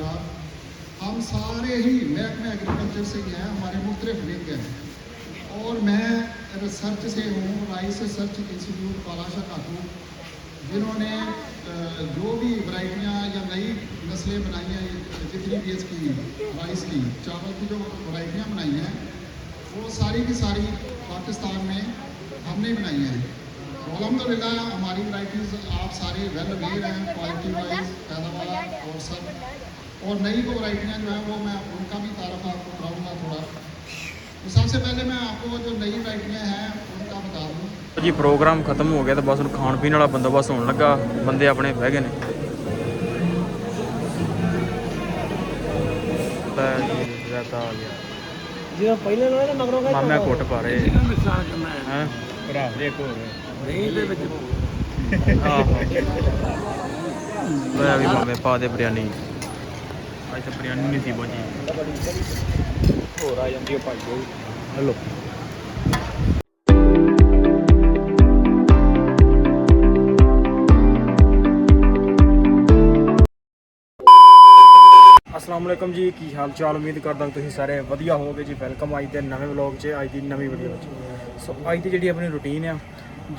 हज़रात, हम सारे ही महकमे एग्रीकल्चर से ही हैं, हमारे मुख्तलिफ विंग हैं और मैं रिसर्च से हूँ, राइस रिसर्च इंस्टीट्यूट पालाशा खातू, जिन्होंने जो भी वैरायटियाँ या नई नस्लें बनाई हैं, जितनी भी इसकी राइस की चावल की जो वैरायटियाँ बनाई हैं वो सारी की सारी पाकिस्तान में हमने बनाई हैं। अल्हम्दुलिल्लाह हमारी वैराइटीज़ आप सारे वेल अवेयर हैं क्वालिटी वाइज, पैदावार और सब, और नई जो वैरायटियाँ जो हैं वो मैं उनका भी तारफ़ आपको कराऊँगा थोड़ा। तो सबसे पहले मैं आपको जो नई वैरायटियाँ हैं उनका बता दूँ जी। प्रोग्राम खत्म हो गया तो बस खाण पीने वाला बंदोबस्त होने लगा, बंदे अपने बह गए ने। रायता आ गया जी पहले ना मगरों का मामे घुट पा रहे हैं भरा एक और नहीं दे विच मैं भी मामे पा दे बिरयानी। अज तो बिरयानी नहीं थी बची, ਹੋਰ ਆ ਜਾਂਦੀ ਹੈ ਭਾਈ। हेलो। अस्सलाम वालेकुम जी, की हाल चाल? उम्मीद करदा तुसीं सारे वधिया होवोगे जी। वेलकम अज दे नवे व्लॉग 'च, अज दी नवीं वीडियो में। सो अज दी जिहड़ी अपनी रूटीन आ,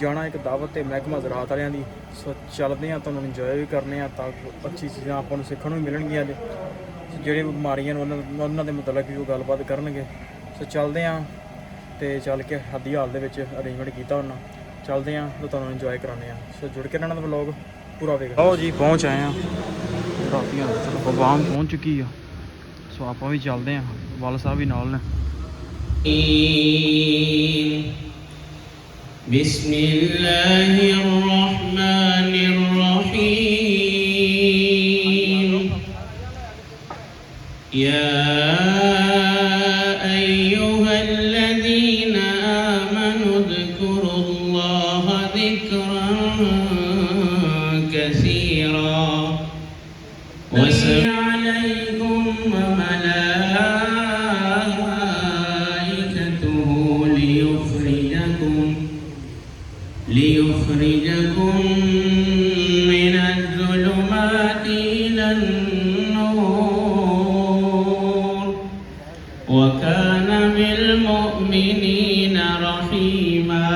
जाना एक दावत ते महकमा ज़राअत वालियां दी। सो चलदे आ, तुहानूं इंजॉय भी करने आ, तां अच्छी चीज़ां आपां नूं सिक्खण नूं मिलणगीਆਂ अज, ਜਿਹੜੇ ਬਿਮਾਰੀਆਂ ਨੇ ਉਹਨਾਂ ਦੇ ਮੁਤਲਕ ਵੀ ਉਹ ਗੱਲਬਾਤ ਕਰਨਗੇ। ਸੋ ਚੱਲਦੇ ਆ ਤੇ ਚੱਲ ਕੇ ਹੱਦੀ ਹਾਲ ਦੇ ਵਿੱਚ ਅਰੇਂਜਮੈਂਟ ਕੀਤਾ ਉਹਨਾਂ, ਚੱਲਦੇ ਆ ਤੇ ਤੁਹਾਨੂੰ ਇੰਜੋਏ ਕਰਾਉਂਦੇ ਆ। ਸੋ ਜੁੜ ਕੇ ਰਹਿਣਾ ਦਾ ਵਲੌਗ ਪੂਰਾ ਵੇਖੋ। ਆਓ ਜੀ ਪਹੁੰਚ ਆਏ ਆ ਰਾਤੀਆਂ, ਚਲੋ ਬਵਾਮ ਪਹੁੰਚ ਚੁੱਕੀ ਆ। ਸੋ ਆਪਾਂ ਵੀ ਚੱਲਦੇ ਆ, ਵੱਲ ਸਾਹਿਬ ਵੀ ਨਾਲ ਨੇ। ਬਿਸਮਿल्लाहिर रहमानिर रहीम। يا أيها الذين آمنوا اذكروا الله ذكرا كثيرا وسلام عليكم وملائكته ليخرجكم من الظلمات إلى النور وكان بالمؤمنين رحيما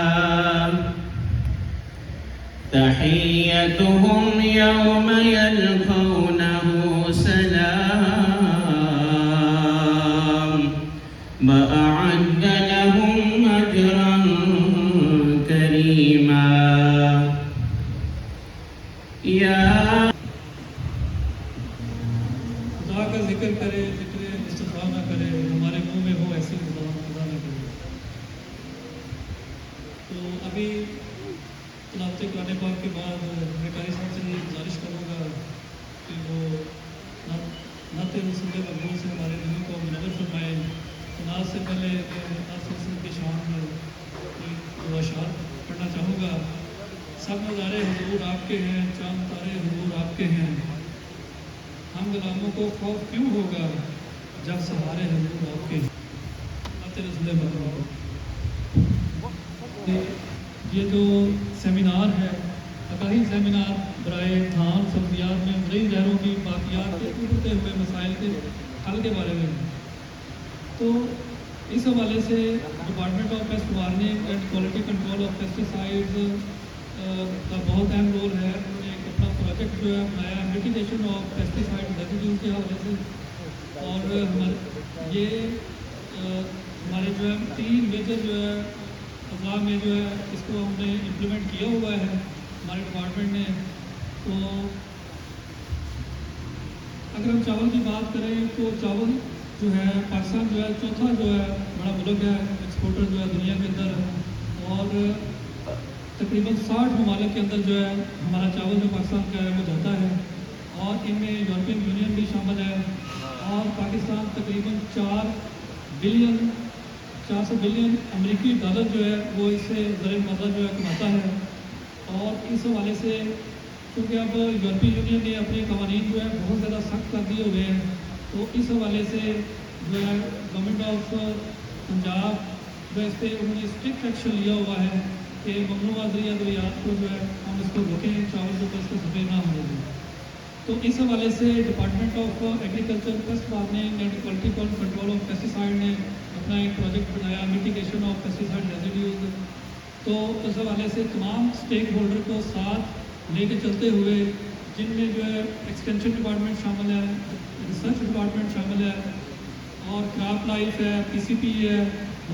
تحيتهم يوم يلقونه سلام وأعد لهم أجرا كريما يا खुदा का जिक्र करे, जिक्र इस्तिग़फ़ार ना करे, हमारे मुंह में हो ऐसी ज़ुबान खुदा ना करे। तो अभी तिलावत कुरान पाक के बाद मैं कारी साहब से गुजारिश करूँगा कि वो नात रसूल मक़बूल से हमारे दिलों को मुनव्वर फरमाए। तो नात से पहले नात रसूल की शान में कोई दो अशआर पढ़ना चाहूँगा। सब नज़ारे हुजूर आपके हैं, चाँद तारे हुजूर आपके हैं, हम गुलामों को खौफ क्यों होगा जब सहारे हुजूर आपके हैं। ये जो सेमिनार है, अकाही सेमिनार बराए धान सब्जियात में मज़ई ज़हरों की बाक़ियात के उभरते हुए मसाइल के हल के बारे में, तो इस हवाले से department of paste warning and quality control of pesticides का बहुत अहम रोल है। उन्होंने एक अपना प्रोजेक्ट जो है बनाया है मिटिगेशन ऑफ पेस्टिसाइड रेजिड्यूज के हवाले से, और ये हमारे जो है 3 मेजर जो है अज़ला में जो है इसको हमने इम्प्लीमेंट किया हुआ है हमारे डिपार्टमेंट ने। तो अगर हम चावल की बात करें तो चावल जो है पाकिस्तान जो है चौथा जो है बड़ा मुल्क है एक्सपोर्टर जो है दुनिया के अंदर, और तकरीबन 60 ममालिक के अंदर जो है हमारा चावल जो पाकिस्तान का है वो जाता है, और इनमें यूरोपियन यूनियन भी शामिल है। और पाकिस्तान तकरीबन 400 बिलियन अमेरिकी डॉलर जो है वो इससे ज़र-ए-मर्रा जो है कमाता है। और इस हवाले से क्योंकि अब यूरोपीय यूनियन ने अपने कवानीन जो है बहुत ज़्यादा सख्त कर दिए हुए हैं, तो इस हवाले से जो है गवर्नमेंट ऑफ पंजाब जो इस पर उन्होंने स्ट्रिक्ट एक्शन लिया हुआ है कि ममनूआ ज़रिया अद्वियात को जो है हम इसको रोकें, चावल के ऊपर इसको सफ़ेद ना होने दें। तो इस हवाले से department of agriculture, paste farming and quality control of pesticide ने अपना एक प्रोजेक्ट बनाया, मिटिगेशन ऑफ पेस्टिसाइड रेजिड्यूज। तो उस हवाले से तमाम स्टेक होल्डर को साथ लेके चलते हुए, जिनमें जो है एक्सटेंशन डिपार्टमेंट शामिल है, रिसर्च डिपार्टमेंट शामिल है, और क्रॉप लाइफ है, पीसीपी है,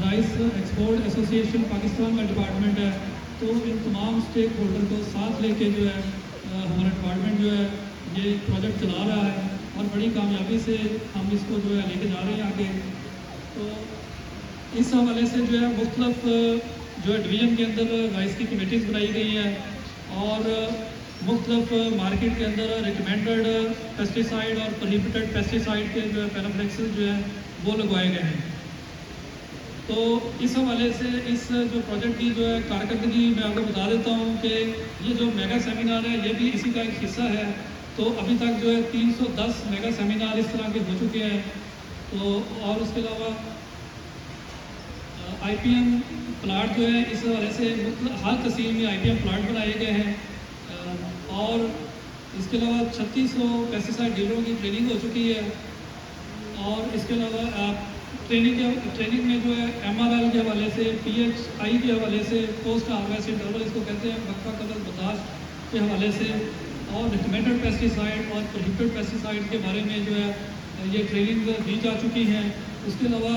राइस एक्सपोर्ट एसोसिएशन पाकिस्तान का डिपार्टमेंट है। तो इन तमाम स्टेक होल्डर को साथ लेके जो है हमारा डिपार्टमेंट जो है ये प्रोजेक्ट चला रहा है, और बड़ी कामयाबी से हम इसको जो है लेके जा रहे हैं आगे। तो इस हवाले से जो है मुख्तलिफ जो है डिवीज़न के अंदर राइस की कमेटीज़ बनाई गई हैं, और मुख्तलिफ मार्केट के अंदर रिकमेंडेड पेस्टिसाइड और प्रोहिबिटेड पेस्टिसाइड के जो है पैराफ्लेक्सेस जो है वो लगवाए गए हैं। तो इस हवाले से इस जो प्रोजेक्ट की जो है कारकर्दगी मैं आपको बता देता हूँ कि ये जो मेगा सेमिनार है ये भी इसी का एक हिस्सा है। तो अभी तक जो है 310 मेगा सेमिनार इस तरह के हो चुके हैं। तो और उसके अलावा आईपीएम प्लाट जो है इस हवाले से हर तहसील में आईपीएम प्लाट बनाए गए हैं, और इसके अलावा 3600 पेस्टिसाइड डीलरों की ट्रेनिंग हो चुकी है। और इसके अलावा ट्रेनिंग में जो है एमआरएल के हवाले से, पीएचआई के हवाले से, पोस्ट हार्वेस्ट इंटरवल इसको कहते हैं, वक्फा कदर बर्दाश्त के हवाले से, और रिकमेंडेड पेस्टिसाइड और प्रोहिबिटेड पेस्टिसाइड के बारे में जो है ये ट्रेनिंग दी जा चुकी हैं। उसके अलावा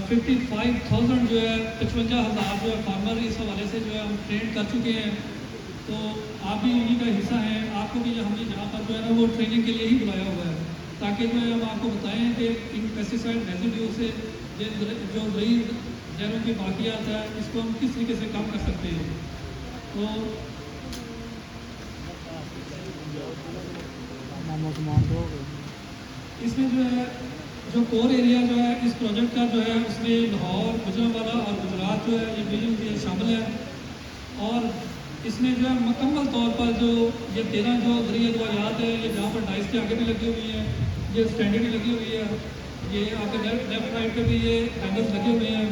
55,000 जो है 55,000 जो है फार्मर इस हवाले से जो है हम ट्रेन कर चुके हैं। तो आप भी उन्हीं का हिस्सा हैं, आपको भी हमने यहाँ पर जो है ना वो ट्रेनिंग के लिए ही बुलाया हुआ है, ताकि जो है हम आपको बताएं कि इन पेस्टिसाइड रेजिड्यू से जो रही जहरों की बाकियात है इसको हम किस तरीके से कम कर सकते हैं। तो इसमें जो है जो कोर एरिया जो है इस प्रोजेक्ट का जो है उसमें लाहौर, गुजरांवाला और गुजरात जो है ये रीजन शामिल है। और इसमें जो है मुकम्मल तौर पर जो ये 13 जो ज़रिए दवायात है, ये जहाँ पर डाइस के आगे भी लगी हुई हैं, ये स्टैंडर्ड भी लगी हुई है, ये आपके लेफ्ट राइट पे भी ये हैंडल्स लगे हुए हैं,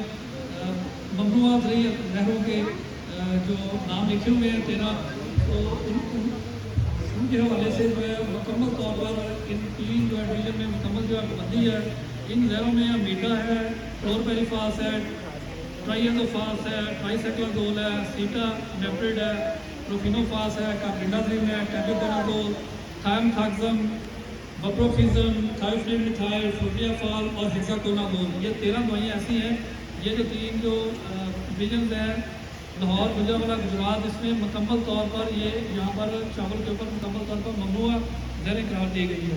ममनुआ ज़रिए नहरों के जो नाम लिखे हुए हैं 13। तो उनके हवाले से जो है मुकम्मल तौर पर इन 3 जो है डिवीजन में मुकम्मल जो है पाबंदी है। इन नहरों में मीटा है, क्लोरपेरिफास है, ट्राइएथोफास है, ट्राइसाइक्लोजोल है, सीटा नेप्रिड है, प्रोफिनोफास है, कार्बेंडाजिम है, टेबुकोनाजोल, थायमथाक्सम, बप्रोफिजम, थायोफ्लिन मिथाइल, फ्लोटियाफॉल और हेक्साकोनाजोल, ये 13 दवाइयाँ ऐसी हैं। ये जो 3 जो डिवीजन हैं लाहौर, गुजरांवाला, गुजरात, इसमें मुकम्मल तौर पर ये यहाँ पर चावल के ऊपर मुकम्मल तौर पर ममनुआ ज़हरें करार दी गई है।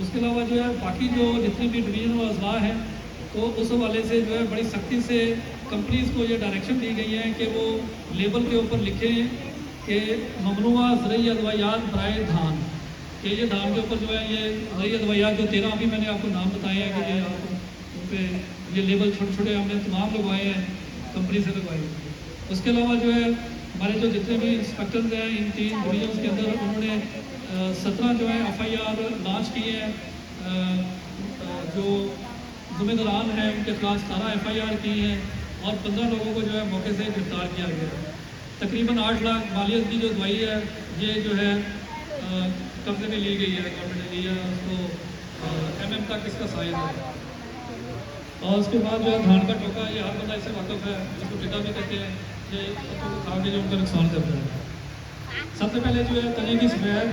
उसके अलावा जो है बाकी जो जितनी भी डिवीजन और अजला हैं तो उस हवाले से जो है बड़ी सख्ती से कंपनीज़ को ये डायरेक्शन दी गई है कि वो लेबल के ऊपर लिखें कि ममनुआ ज़रई अदवायात बराए धान, कि ये धान के ऊपर जो है ये ज़रई अदवायात जो 13 अभी मैंने आपको नाम बताए हैं कि ये आपको उन पर ये लेबल छोटे छोटे हमने तमाम लगवाए हैं, कंपनी से लगवाए। उसके अलावा जो है हमारे जो जितने भी इंस्पेक्टर्स हैं इन 3 डिवीजन्स के अंदर उन्होंने 17 जो है FIR लॉन्च किए हैं। जो ज़िम्मेदारान हैं उनके खिलाफ 17 FIR की हैं और 15 लोगों को जो है मौके से गिरफ्तार किया गया है। तकरीबन 8 लाख मालियत की जो दवाई है ये जो है कब्जे में ली गई है, गवर्नमेंट ने लिया उसको MM तक इसका साइज है। और उसके बाद जो है धान का टोका, ये हर बंदा इससे वाकफ़ है, इसको टिड्डा भी कहते हैं, ये खा के जो उनका नुकसान करता है। सबसे पहले जो है तने की सफ़ेद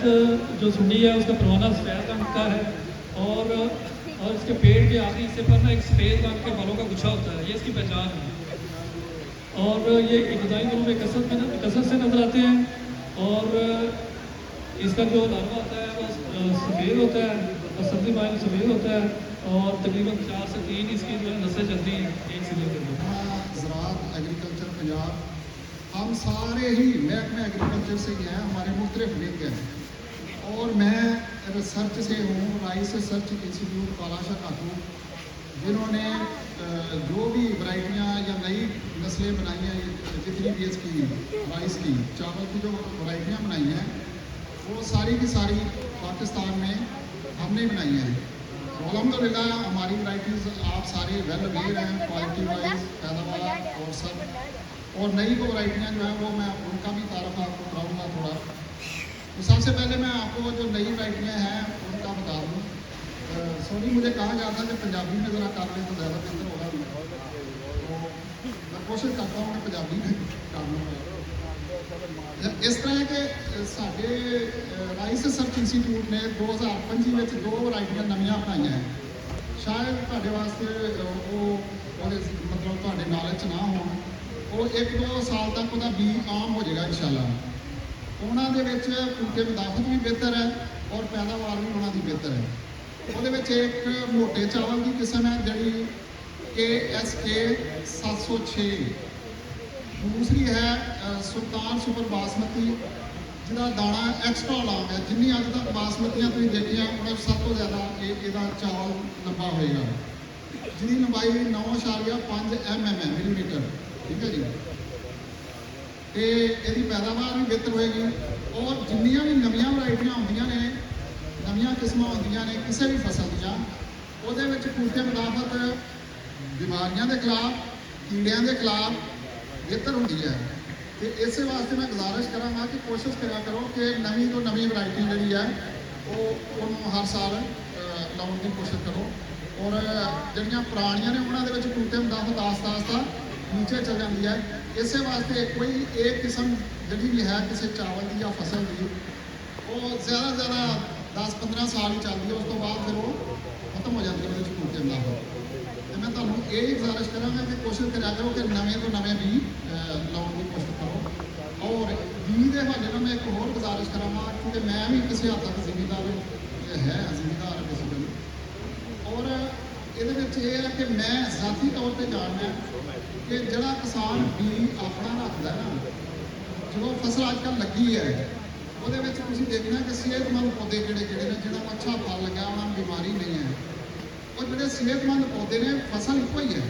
जो सुंडी है उसका परवाना सफ़ेद रंग का है, और इसके पेड़ के आखिरी हिस्से पर ना एक सफ़ेद रंग के बालों का गुच्छा होता है, ये इसकी पहचान है। और ये इब्तदाई दिनों में कसरत से नजर आते हैं, और इसका जो लार्वा होता है वो सफ़ेद होता है और सब्जी माइल सफ़ेद होता है, और तकरीबन 4 से 3 इसकी जो है नस्लें चलती हैं एक सीजन के लिए। ज़राअत एग्रीकल्चर पंजाब, हम सारे ही महकमे एग्रीकल्चर से ही हैं, हमारे मुख्तलिफ विंग हैं, और मैं रिसर्च से हूँ, राइस रिसर्च इंस्टीट्यूट बालाशाह खातू, जिन्होंने जो भी वैरायटियाँ या नई नस्लें बनाई हैं, जितनी भी इसकी राइस की चावल की जो वैरायटियाँ बनाई हैं वो सारी की सारी पाकिस्तान में हमने बनाई हैं। अल्हम्दुलिल्लाह हमारी वैराइटीज़ आप सारे वेल अवेयर हैं क्वालिटी वाइज, पैदावार और सब। और नई जो वैरायटियाँ जो हैं वो मैं उनका भी तारफ़ आपको कराऊँगा थोड़ा। तो सबसे पहले मैं आपको जो नई वैरायटियाँ हैं उनका बता दूँ। सॉरी, मुझे कहा जाता है कि पंजाबी में ज़रा कर लें तो ज़्यादा बेहतर होगा, तो मैं कोशिश करता हूँ कि पंजाबी में कर लूँ। इस तरह के साढ़े राइस रिसर्च इंस्टीट्यूट ने 2025 में 2 वैरायटियाँ नवीं बनाई हैं। शायद ਤੁਹਾਡੇ ਵਾਸਤੇ ਉਹਦੇ ਮਤਲਬ ਤੁਹਾਡੇ ਨੌਲੇਜ ਨਾ ਹੋਣ, ਉਹ 1-2 ਸਾਲ ਤੱਕ ਉਹਦਾ ਬੀ ਆਮ ਹੋ ਜਾਏਗਾ ਇਨਸ਼ਾਅੱਲਾ। ਉਹਨਾਂ ਦੇ ਵਿੱਚ ਬੂਟੇ ਮਦਾਫਤ ਵੀ ਬਿਹਤਰ ਹੈ ਔਰ ਪੈਦਾਵਾਰ ਵੀ ਉਹਨਾਂ ਦੀ ਬਿਹਤਰ ਹੈ। ਉਹਦੇ ਵਿੱਚ ਇੱਕ ਮੋਟੇ ਚਾਵਲ ਦੀ ਕਿਸਮ ਹੈ ਜਿਹੜੀ KSK 706, ਦੂਸਰੀ ਹੈ ਸੁਲਤਾਨ ਸੁਪਰ ਬਾਸਮਤੀ ਜਿਹਦਾ ਦਾਣਾ ਐਕਸਟਰਾ ਲੌਂਗ ਹੈ। ਜਿੰਨੀ ਅੱਜ ਤੱਕ ਬਾਸਮਤੀਆਂ ਤੁਸੀਂ ਦੇਖੀਆਂ ਉਹਨਾਂ ਸਭ ਤੋਂ ਜ਼ਿਆਦਾ ਇਹਦਾ ਚਾਵਲ ਲੰਬਾ ਹੋਏਗਾ, ਜਿਹਦੀ ਲੰਬਾਈ 9.5 ਮਿਲੀਮੀਟਰ, ਠੀਕ ਹੈ ਜੀ। ਤੇ ਇਹਦੀ ਪੈਦਾਵਾਰ ਵੀ ਬਿਹਤਰ ਹੋਏਗੀ ਔਰ ਜਿੰਨੀਆਂ ਵੀ ਨਵੀਆਂ ਵੈਰਾਈਟੀਆਂ ਆਉਂਦੀਆਂ ਨੇ, ਨਵੀਆਂ ਕਿਸਮਾਂ ਆਉਂਦੀਆਂ ਨੇ ਕਿਸੇ ਵੀ ਫਸਲ ਦੀਆਂ, ਉਹਦੇ ਵਿੱਚ ਬੂਟੇ ਮਦਾਫਤ ਬਿਮਾਰੀਆਂ ਦੇ ਖਿਲਾਫ, ਕੀੜਿਆਂ ਦੇ ਖਿਲਾਫ ਬਿਹਤਰ ਹੁੰਦੀ ਹੈ। ਤੇ ਇਸੇ ਵਾਸਤੇ ਮੈਂ ਗੁਜ਼ਾਰਿਸ਼ ਕਰਾਂਗਾ ਕਿ ਕੋਸ਼ਿਸ਼ ਕਰਿਆ ਕਰੋ ਕਿ ਨਵੀਂ ਤੋਂ ਨਵੀਂ ਵੈਰਾਈਟੀ ਜਿਹੜੀ ਹੈ ਉਹਨੂੰ ਹਰ ਸਾਲ ਲਾਉਣ ਦੀ ਕੋਸ਼ਿਸ਼ ਕਰੋ। ਔਰ ਜਿਹੜੀਆਂ ਪੁਰਾਣੀਆਂ ਨੇ ਉਹਨਾਂ ਦੇ ਵਿੱਚ ਬੂਟੇ ਮਦਾਫਤ ਆਸਤਾ ਨੀਚੇ ਚੱਲ ਜਾਂਦੀ ਹੈ। ਇਸੇ ਵਾਸਤੇ ਕੋਈ ਇੱਕ ਕਿਸਮ ਜਿਹੜੀ ਵੀ ਹੈ ਕਿਸੇ ਚਾਵਲ ਦੀ ਜਾਂ ਫਸਲ ਦੀ, ਉਹ ਜ਼ਿਆਦਾ 10-15 ਸਾਲ ਹੀ ਚੱਲਦੀ ਹੈ, ਉਸ ਤੋਂ ਬਾਅਦ ਫਿਰ ਉਹ ਖਤਮ ਹੋ ਜਾਂਦੀ ਹੈ ਉਹਦੇ ਵਿੱਚ ਬੂਟੇ ਮਦਾਫਤ। ਤੇ ਮੈਂ ਤੁਹਾਨੂੰ ਇਹ ਗੁਜ਼ਾਰਿਸ਼ ਕਰਾਂਗਾ ਕਿ ਕੋਸ਼ਿਸ਼ ਕਰਿਆ ਕਰੋ ਕਿ ਨਵੇਂ ਤੋਂ ਨਵੇਂ ਵੀ ਲਾਉਣ ਦੀ ਕੋਸ਼ਿਸ਼ ਕਰੋ। ਔਰ ਬੀ ਦੇ ਹਵਾਲੇ ਨਾਲ ਮੈਂ ਇੱਕ ਹੋਰ ਗੁਜ਼ਾਰਿਸ਼ ਕਰਾਂਗਾ, ਕਿਉਂਕਿ ਮੈਂ ਵੀ ਕਿਸੇ ਹੱਦ ਤੱਕ ਜ਼ਿਮੀਂਦਾਰ ਬੇਸਿਕਲੀ, ਔਰ ਇਹਦੇ ਵਿੱਚ ਇਹ ਹੈ ਕਿ ਮੈਂ ਜ਼ਾਤੀ ਤੌਰ ਤੇ ਜਾਣਦਾ ਕਿ ਜਿਹੜਾ ਕਿਸਾਨ ਬੀ ਆਪਣਾ ਰੱਖਦਾ ਨਾ, ਜਦੋਂ ਫਸਲ ਅੱਜ ਕੱਲ੍ਹ ਲੱਗੀ ਹੈ ਉਹਦੇ ਵਿੱਚ ਤੁਸੀਂ ਦੇਖਣਾ ਕਿ ਸਿਹਤਮੰਦ ਪੌਦੇ ਜਿਹੜੇ ਨੇ, ਜਿਹਨਾਂ ਨੂੰ ਅੱਛਾ ਫਲ ਲੱਗਾ, ਉਹਨਾਂ ਨੂੰ ਬਿਮਾਰੀ ਨਹੀਂ ਹੈ। ਉਹ ਜਿਹੜੇ ਸਿਹਤਮੰਦ ਪੌਦੇ ਨੇ, ਫਸਲ ਇੱਕੋ ਹੀ ਹੈ।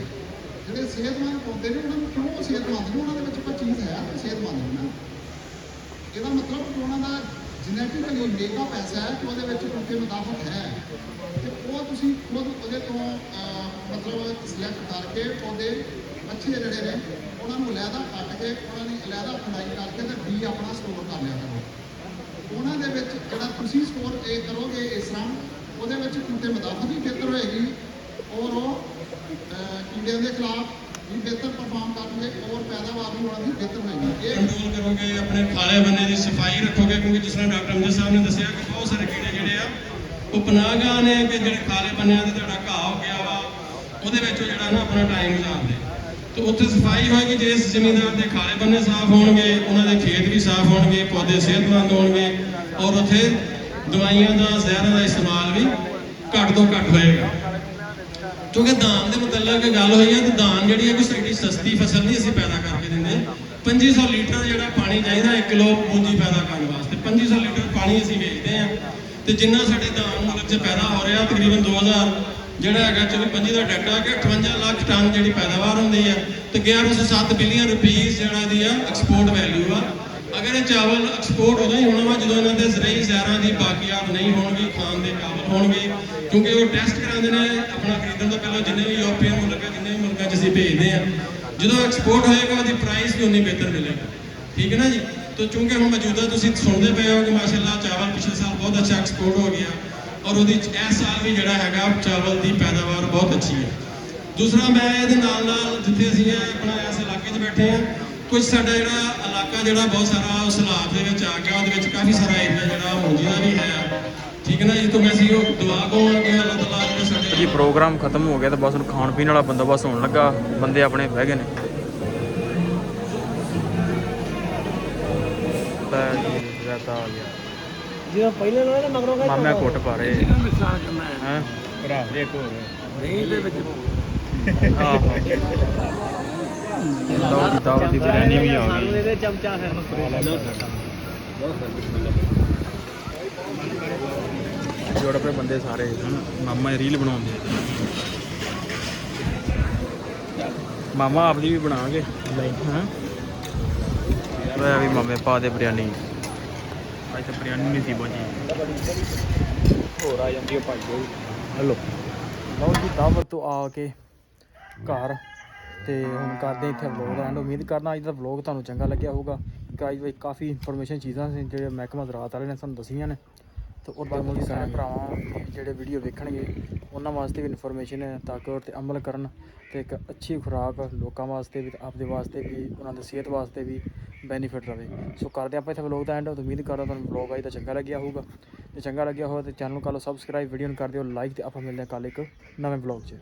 ਜਿਹੜੇ ਸਿਹਤਮੰਦ ਪੌਦੇ ਨੇ ਉਹਨਾਂ ਨੂੰ ਕਿਉਂ ਸਿਹਤਮੰਦ ਨੇ? ਉਹਨਾਂ ਦੇ ਵਿੱਚ ਕੋਈ ਚੀਜ਼ ਹੈ ਸਿਹਤਮੰਦ ਨੇ ਨਾ। ਇਹਦਾ ਮਤਲਬ ਕਿ ਉਹਨਾਂ ਦਾ ਜੈਨੇਟਿਕਲੀ ਮੇਕਅਪ ਐਸਾ ਹੈ ਕਿ ਉਹਦੇ ਵਿੱਚ ਬੂਟੇ ਮਦਾਫਤ ਹੈ, ਤੇ ਉਹ ਤੁਸੀਂ ਖੁਦ ਉਹਦੇ ਤੋਂ ਮਤਲਬ ਸਿਲੈਕਟ ਕਰਕੇ ਪੌਦੇ ਅੱਛੇ ਜਿਹੜੇ ਨੇ ਉਹਨਾਂ ਨੂੰ ਅਲੱਗਾ ਕੱਟ ਕੇ, ਉਹਨਾਂ ਦੀ ਅਲੱਗਾ ਖੁਦਾਈ ਕਰਕੇ ਤੇ ਬੀ ਆਪਣਾ ਸਟੋਰ ਕਰ ਲਿਆ ਕਰੋ। ਉਹਨਾਂ ਦੇ ਵਿੱਚ ਜਿਹੜਾ ਤੁਸੀਂ ਸਟੋਰ ਇਹ ਕਰੋਗੇ ਇਸ ਤਰ੍ਹਾਂ, ਉਹਦੇ ਵਿੱਚ ਬੂਟੇ ਮਦਾਫਤ ਵੀ ਬਿਹਤਰ ਹੋਏਗੀ ਔਰ ਉਹ ਕੀੜਿਆਂ ਦੇ ਖਿਲਾਫ ਵੀ ਬਿਹਤਰ ਪਰਫਾਰਮ ਕਰਨਗੇ ਔਰ ਪੈਦਾਵਾਰ ਵੀ ਉਹਨਾਂ ਦੀ ਬਿਹਤਰ ਹੋਏਗੀ। ਇਹ ਕੰਟਰੋਲ ਕਰੋਗੇ, ਆਪਣੇ ਖਾਲੇ ਬੰਨੇ ਦੀ ਸਫਾਈ ਰੱਖੋਗੇ, ਕਿਉਂਕਿ ਜਿਸ ਤਰ੍ਹਾਂ ਡਾਕਟਰ ਅਮਜਦ ਸਾਹਿਬ ਨੇ ਦੱਸਿਆ ਕਿ ਬਹੁਤ ਸਾਰੇ ਕੀੜੇ ਜਿਹੜੇ ਆ ਉਹ ਪਨਾਹਗਾਹ ਨੇ, ਕਿ ਜਿਹੜੇ ਖਾਲੇ ਬੰਨਿਆਂ ਤੇ ਤੁਹਾਡਾ ਘਾਹ ਹੋ ਗਿਆ ਵਾ ਉਹਦੇ ਵਿੱਚ ਜਿਹੜਾ ਨਾ ਆਪਣਾ ਟਾਈਮ ਗੁਜ਼ਾਰਦੇ। ਤੇ ਉੱਥੇ ਸਫਾਈ ਹੋਏਗੀ, ਜੇ ਇਸ ਜ਼ਮੀਨਦਾਰ ਦੇ ਖਾਲੇ ਬੰਨੇ ਸਾਫ਼ ਹੋਣਗੇ, ਉਹਨਾਂ ਦੇ ਖੇਤ ਵੀ ਸਾਫ਼ ਹੋਣਗੇ, ਪੌਦੇ ਸਿਹਤਮੰਦ ਹੋਣਗੇ ਔਰ ਉੱਥੇ ਦਵਾਈਆਂ ਦਾ, ਜ਼ਹਿਰਾਂ ਦਾ ਇਸਤੇਮਾਲ ਵੀ ਘੱਟ ਤੋਂ ਘੱਟ ਹੋਏਗਾ। ਕਿਉਂਕਿ ਦਾਨ ਦੇ ਮੁਤਲਕ ਗੱਲ ਹੋਈ ਹੈ, ਤੇ ਦਾਨ ਜਿਹੜੀ ਹੈ ਕੋਈ ਸਾਡੀ ਸਸਤੀ ਫਸਲ ਨਹੀਂ ਅਸੀਂ ਪੈਦਾ ਕਰਕੇ ਦਿੰਦੇ। 2500 ਲੀਟਰ ਜਿਹੜਾ ਪਾਣੀ ਚਾਹੀਦਾ 1 ਕਿਲੋ ਪੂੰਜੀ ਪੈਦਾ ਕਰਨ ਵਾਸਤੇ, 2500 ਲੀਟਰ ਪਾਣੀ ਅਸੀਂ ਵੇਚਦੇ ਹਾਂ। ਤੇ ਜਿੰਨਾ ਸਾਡੇ ਦਾਨ ਮੁਲਕ 'ਚ ਪੈਦਾ ਹੋ ਰਿਹਾ, ਤਕਰੀਬਨ 2000 ਜਿਹੜਾ ਹੈਗਾ 24-25 ਦਾ ਡਾਟਾ ਕਿ 58 ਲੱਖ ਟਨ ਜਿਹੜੀ ਪੈਦਾਵਾਰ ਹੁੰਦੀ ਹੈ, ਤੇ 1107 ਬਿਲੀਅਨ ਰੁਪੀਸ ਜਿਹੜਾ ਦੀ ਆ ਐਕਸਪੋਰਟ ਵੈਲਿਊ ਆ। ਅਗਰ ਇਹ ਚਾਵਲ ਐਕਸਪੋਰਟ ਉਦੋਂ ਹੀ ਹੋਣਾ ਵਾ ਜਦੋਂ ਇਹਨਾਂ ਦੇ ਜ਼ਰਈ ਜ਼ਹਿਰਾਂ ਦੀ ਬਾਕੀਆਤ ਨਹੀਂ ਹੋਣਗੀ, ਖਾਣ ਦੇ ਕਾਬਲ ਹੋਣਗੇ, ਕਿਉਂਕਿ ਉਹ ਟੈਸਟ ਕਰਾਉਂਦੇ ਨੇ ਆਪਣਾ ਖਰੀਦਣ ਤੋਂ ਪਹਿਲਾਂ। ਜਿੰਨੇ ਵੀ ਯੂਰਪੀਅਨ ਮੁਲਕ ਹੈ, ਜਿੰਨੇ ਵੀ ਮੁਲਕਾਂ 'ਚ ਅਸੀਂ ਭੇਜਦੇ ਹਾਂ, ਜਦੋਂ ਐਕਸਪੋਰਟ ਹੋਏਗਾ ਉਹਦੀ ਪ੍ਰਾਈਸ ਵੀ ਉਨੀ ਬਿਹਤਰ ਮਿਲੇਗਾ। ਠੀਕ ਹੈ ਨਾ ਜੀ। तो चूंकि हम मौजूदा तुसीं सुनते पे हो कि माशाअल्लाह चावल पिछले साल बहुत अच्छा एक्सपोर्ट हो गया और वो इस साल भी जिहड़ा हैगा चावल की पैदावार बहुत अच्छी है। दूसरा मैं ये जिथे असीं अपना इस इलाके 'च बैठे हैं, कुछ साडा जिहड़ा इलाका जिहड़ा बहुत सारा उस हालात दे विच आ गया, ਉਹਦੇ ਵਿੱਚ काफ़ी सारा एरिया जिहड़ा मौजूदा भी है। ठीक है ना जी। तो मैं सी दुआ करूँगा कि अल्लाह ताला जिहड़े साडे जी प्रोग्राम खत्म हो गया तो बस खाण पीण वाला बंदोबस्त होने लगा, बंदे अपने बह गए ने। मामे कुट पा रहे हैं ਭਰਾ ਵੇਖ ਹੋਰ दावत की बिरयानी भी आ गई। जोड़ पे बंदे सारे मामा रील बनाते, मामा आपकी भी बना के भी मामे पा दे बिरयानी। अज तो बिरयानी नहीं थी बची, ਹੋਰ ਆ ਜਾਂਦੀ ਭਾਈ ਹੋਈ। हेलो लो जी दावत तो आके घर तो हम करते इतने व्लॉग एंड। उम्मीद करना अज का व्लॉग तुहानूं चंगा लग्या होगा। ਕਾਫੀ ਇਨਫੋਰਮੇਸ਼ਨ ਚੀਜ਼ਾਂ ਸੀ ਜਿਹੜੇ ਮਹਿਕਮਾ ਜ਼ਰਾਅਤ ਵਾਲੇ ਨੇ ਸਾਨੂੰ ਦੱਸੀਆਂ ਨੇ। ਤੇ ਉਹ ਬਾਅਦ ਮੁੱਲੀ ਸਾਰੇ ਭਰਾਵਾਂ ਜਿਹੜੇ ਵੀਡੀਓ ਵੇਖਣਗੇ ਉਹਨਾਂ ਵਾਸਤੇ ਵੀ ਇਨਫੋਰਮੇਸ਼ਨ ਹੈ ਤਾਂ ਕਿ ਉਹ 'ਤੇ ਅਮਲ ਕਰਨ ਤੇ ਇੱਕ ਅੱਛੀ ਖੁਰਾਕ ਲੋਕਾਂ ਵਾਸਤੇ ਵੀ ਤੇ ਆਪਦੇ ਵਾਸਤੇ ਵੀ ਉਹਨਾਂ ਦੀ ਸਿਹਤ ਵਾਸਤੇ ਵੀ ਬੈਨੀਫਿਟ ਰਵੇ। ਸੋ ਕਰਦੇ ਆਪਾਂ ਇੱਥੇ ਵਲੋਗ ਦਾ ਐਂਡ। ਉਮੀਦ ਕਰਦਾ ਤੁਹਾਨੂੰ ਵਲੋਗ ਅੱਜ ਦਾ ਚੰਗਾ ਲੱਗਿਆ ਹੋਊਗਾ। ਜੇ ਚੰਗਾ ਲੱਗਿਆ ਹੋਵੇ ਤਾਂ ਚੈਨਲ ਨੂੰ ਕਰ ਲਓ ਸਬਸਕ੍ਰਾਈਬ, ਵੀਡੀਓ ਨੂੰ ਕਰ ਦਿਓ ਲਾਈਕ ਤੇ ਆਪਾਂ ਮਿਲਦੇ ਹਾਂ ਕੱਲ੍ਹ ਇੱਕ ਨਵੇਂ ਵਲੋਗ 'ਚ।